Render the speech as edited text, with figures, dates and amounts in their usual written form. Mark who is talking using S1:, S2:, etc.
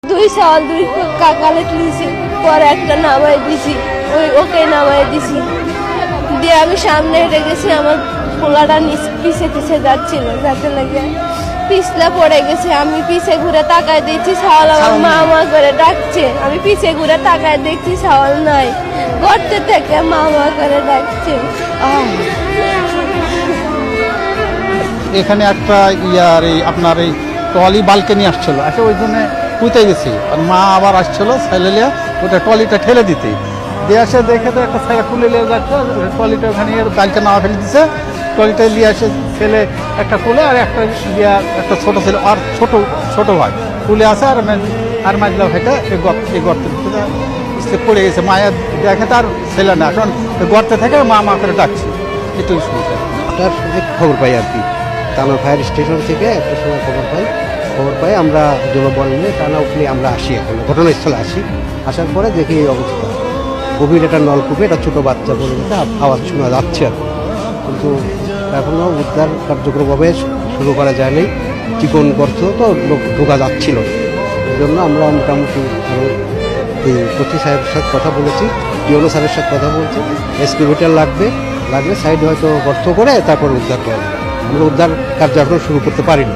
S1: দুই সাল দুই কাকালে তুলেছি, পরে একটা নামাই দিছি, ওকে নামাই দিছি দিয়ে আমি সামনে হেঁটে গেছি। আমার পোলাটা পিছে পিছে যাচ্ছিল, যাতে লাগে পিছলা পড়ে গেছে। আমি পিছে ঘুরে তাকায় দেখছি সাওয়াল আমার মা করে ডাকছে। আমি পিছে ঘুরে তাকায় দেখছি সাওয়াল নাই, গর্তে থেকে মা করে ডাকছে।
S2: এখানে একটা আপনার এই ট্রলি বালকানি আসছিল, আসে ওই জন্য পুঁতে গেছি। আর মা আবার আসছিল ছেলে ওটা ট্রলিটা ঠেলে দিতে দিয়ে আসে, দেখে তো একটা ছেলে তুলে নিয়ে যাচ্ছে, ট্রলিটা ওখানে বালকা নামা ফেলে দিচ্ছে। ট্রলিটা নিয়ে আসে ছেলে একটা তুলে, আর একটা একটা ছোট ছেলে আর ছোট ভাই তুলে আসে। আর মাজলা ভাইটা এই গর্তের ভিতরে পড়ে গেছে। মায়ের দেখে তার ছেলে না, এখন গর্তে থেকে মা করে ডাকছে। এটুকু শুনতে
S3: তার খবর পাই আর কি। টানা ফায়ার স্টেশন থেকে একটা সময় খবর পাই আমরা জনবল নিয়ে টানা উঠলে আমরা আসি, এখন ঘটনাস্থলে আসি। আসার পরে দেখি এই অবস্থা, গভীর একটা নলকূপে একটা ছোটো বাচ্চা পড়ে গেছে, আওয়াজ শোনা যাচ্ছে আর কিন্তু এখনও উদ্ধার কার্যক্রমভাবে শুরু করা যায়নি। চিকন গর্ত তো লোক ঢোকা যাচ্ছিল, এই জন্য আমরা মোটামুটি আরও এই পতি সাহেবের সাথে কথা বলেছি, ডিওনো স্যারের সাথে কথা বলছি। এক্সকেভেটর লাগলে সাইডে হয়তো গর্ত করে তারপর উদ্ধার করা। আমরা উদ্ধার কার্য এখন শুরু করতে পারিনি।